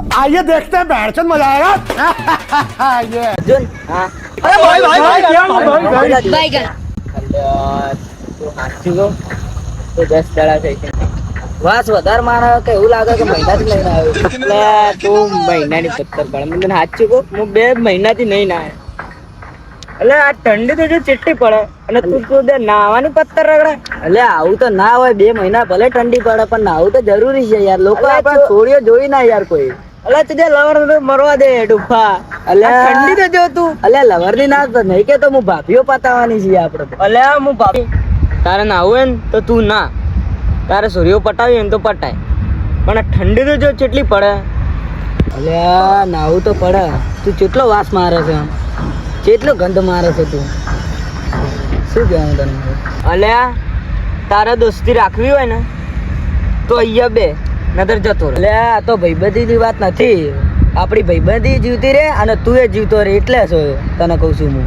आइए देखते हैं बैठचंद मजा आएगा ये अर्जुन हाँ अरे भाई भाई भाई क्या भाई भाई बैगन તું હાચું કહું તો 10 દડા થઈ ગયા વાસ વધારે મારે કે એવું લાગે કે મહિનાથી લઈને આવ્યો એટલે તું મહિનાની 17 પડે મને હાચું કહું હું 2 મહિનાથી નહીં ના એટલે આ ઠંડી તો જો ચીટલી પડે અને તું તો નાવાની પત્તર રગડે એટલે આવું તો ના હોય 2 મહિના ભલે ઠંડી પડે પણ નાવું તો જરૂરી છે યાર લોકો આપણે છોડીઓ જોઈ ના યાર કોઈ અલ્યા તુજે લવર મરવા દે ડુફા અલ્યા ઠંડી તો જો તું અલ્યા લવર ની ના તો નહીં કે તો હું ભાભીઓ પતાવવાની છે આપણે અલ્યા હું ભાભી તારે નાવું હોય ને તો તું ના તારે સૂર્યો પટાવી હોય ને તો પટાય પણ ઠંડી તો જો કેટલી પડે અલ્યા નાવું તો પડે તું કેટલો વાસ મારે છે કેટલો ગંધ મારે છે તું શું કહેવાનું તને અલ્યા તારે દોસ્તી રાખવી હોય ને તો અહીંયા બે નતર જતો રહે એટલે આ તો ભાઈબંધીની વાત નથી આપણી ભાઈબંધી જીવતી રહે અને તું એ જીવતો રહે એટલે છો તને કહું છું હું